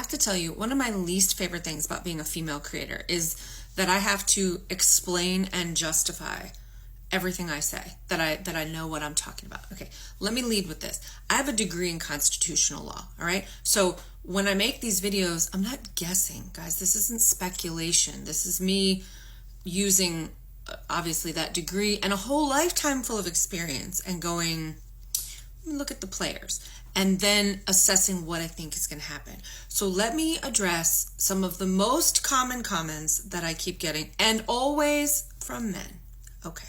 have to tell you, one of my least favorite things about being a female creator is that I have to explain and justify everything I say, that I know what I'm talking about. Okay, let me lead with this. I have a degree in constitutional law, all right? So when I make these videos, I'm not guessing, guys. This isn't speculation. This is me using, obviously, that degree and a whole lifetime full of experience and going, let me look at the players and then assessing what I think is going to happen. So let me address some of the most common comments that I keep getting, and always from men. Okay.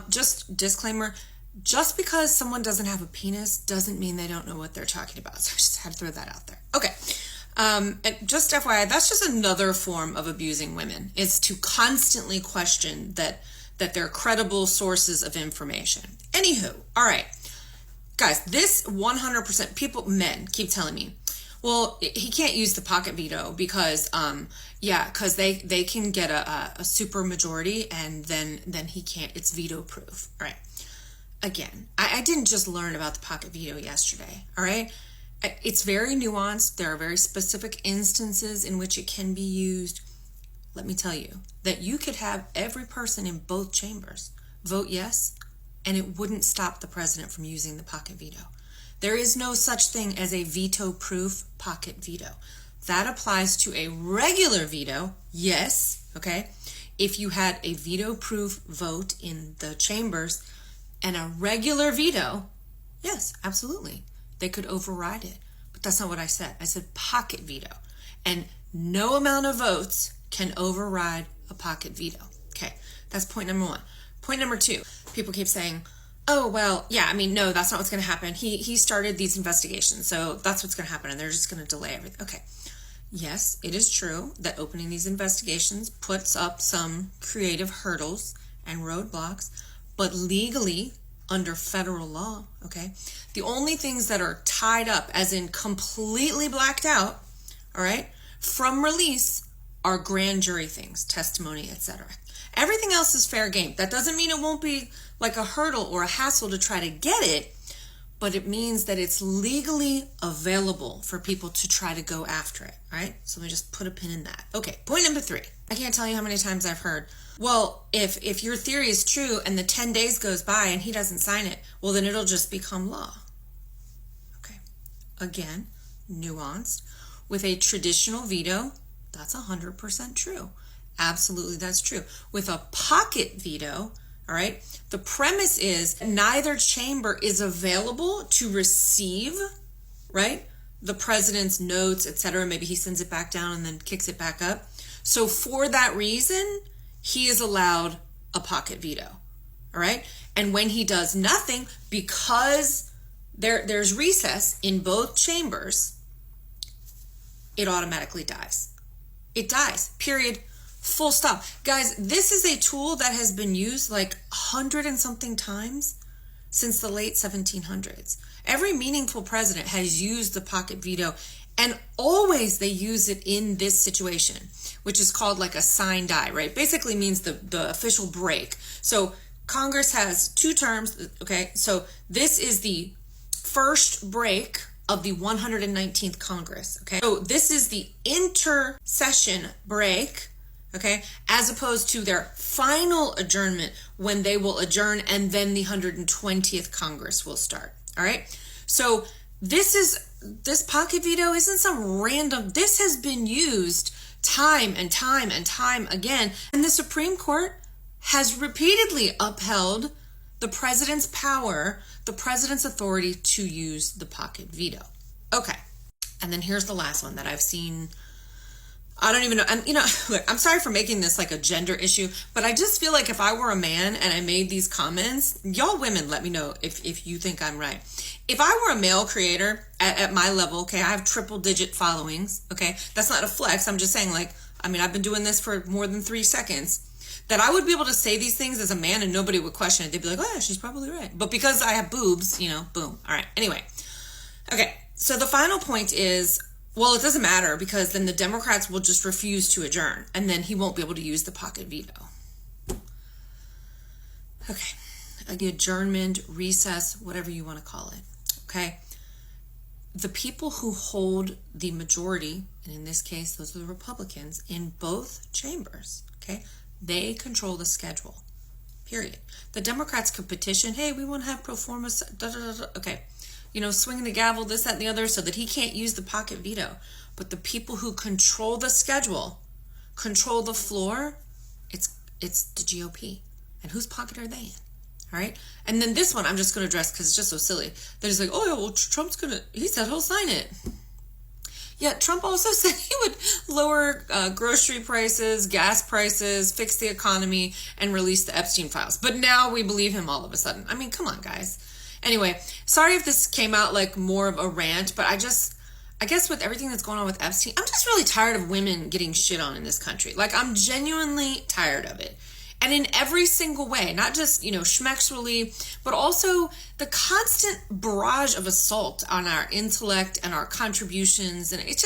Just disclaimer, just because someone doesn't have a penis doesn't mean they don't know what they're talking about. So I just had to throw that out there. Okay. And just FYI, that's just another form of abusing women, is to constantly question that they're credible sources of information. Anywho, all right. Guys, this 100% men keep telling me, well, he can't use the pocket veto because, because they can get a super majority and then he can't. It's veto proof. All right. Again, I didn't just learn about the pocket veto yesterday. All right. It's very nuanced. There are very specific instances in which it can be used. Let me tell you that you could have every person in both chambers vote yes, and it wouldn't stop the president from using the pocket veto. There is no such thing as a veto-proof pocket veto. That applies to a regular veto, yes, okay? If you had a veto-proof vote in the chambers and a regular veto, yes, absolutely. They could override it. But that's not what I said. I said pocket veto. And no amount of votes can override a pocket veto. Okay, that's point number one. Point number two, people keep saying, oh, well, yeah, no, that's not what's going to happen. He started these investigations, so that's what's going to happen, and they're just going to delay everything. Okay, yes, it is true that opening these investigations puts up some creative hurdles and roadblocks, but legally, under federal law, okay, the only things that are tied up, as in completely blacked out, all right, from release are grand jury things, testimony, etc. Everything else is fair game. That doesn't mean it won't be like a hurdle or a hassle to try to get it, but it means that it's legally available for people to try to go after it, all right? So let me just put a pin in that. Okay, point number three. I can't tell you how many times I've heard, well, if your theory is true and the 10 days goes by and he doesn't sign it, well, then it'll just become law. Okay, again, nuanced. With a traditional veto, that's 100% true. Absolutely, that's true. With a pocket veto, all right, the premise is neither chamber is available to receive, right, the president's notes, etc. Maybe he sends it back down and then kicks it back up. So for that reason, he is allowed a pocket veto, all right? And when he does nothing, because there's recess in both chambers, it automatically dies. It dies, period. Full stop. Guys, this is a tool that has been used like 100 and something times since the late 1700s. Every meaningful president has used the pocket veto, and always they use it in this situation, which is called like a sine die, right? Basically means the official break. So Congress has 2 terms, okay? So this is the first break of the 119th Congress, okay? So this is the intersession break, okay, as opposed to their final adjournment when they will adjourn and then the 120th Congress will start, all right? So this pocket veto isn't some random, this has been used time and time and time again, and the Supreme Court has repeatedly upheld the president's power, the president's authority to use the pocket veto. Okay, and then here's the last one that I've seen. I don't even know. And, look, I'm sorry for making this like a gender issue, but I just feel like if I were a man and I made these comments, y'all women, let me know if you think I'm right. If I were a male creator at my level, okay, I have triple digit followings, okay, that's not a flex. I'm just saying, like, I've been doing this for more than 3 seconds, that I would be able to say these things as a man and nobody would question it. They'd be like, oh yeah, she's probably right. But because I have boobs, boom. All right. Anyway. Okay. So the final point is, well, it doesn't matter because then the Democrats will just refuse to adjourn and then he won't be able to use the pocket veto. Okay. Adjournment, recess, whatever you want to call it. Okay. the people who hold the majority, and in this case, those are the Republicans in both chambers, okay? They control the schedule, period. The Democrats could petition, hey, we want to have pro forma, okay, swinging the gavel, this, that, and the other, so that he can't use the pocket veto. But the people who control the schedule, control the floor, it's the GOP. And whose pocket are they in? All right. And then this one I'm just going to address because it's just so silly. They're just like, oh, yeah, well, he said he'll sign it. Yeah, Trump also said he would lower grocery prices, gas prices, fix the economy, and release the Epstein files. But now we believe him all of a sudden. I mean, come on, guys. Anyway, sorry if this came out like more of a rant, but I guess with everything that's going on with Epstein, I'm just really tired of women getting shit on in this country. Like, I'm genuinely tired of it. And in every single way, not just, schmexually, but also the constant barrage of assault on our intellect and our contributions. And it's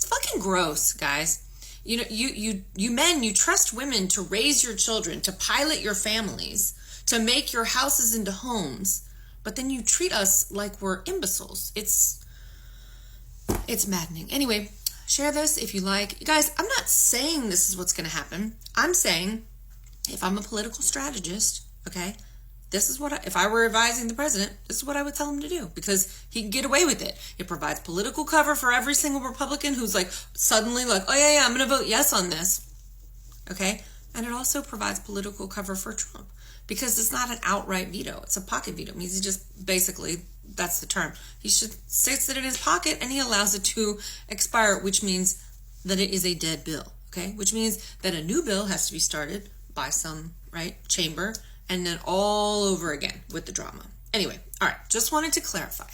fucking gross, guys. You men, you trust women to raise your children, to pilot your families, to make your houses into homes. But then you treat us like we're imbeciles. It's maddening. Anyway, share this if you like. Guys, I'm not saying this is what's going to happen. I'm saying, if I'm a political strategist, okay, this is if I were advising the president, this is what I would tell him to do, because he can get away with it. It provides political cover for every single Republican who's like suddenly like, oh yeah, I'm going to vote yes on this. Okay. And it also provides political cover for Trump, because it's not an outright veto. It's a pocket veto. It means he just basically, that's the term. He sits it in his pocket and he allows it to expire, which means that it is a dead bill. Okay. Which means that a new bill has to be started by some, chamber, and then all over again with the drama. Anyway, all right, just wanted to clarify.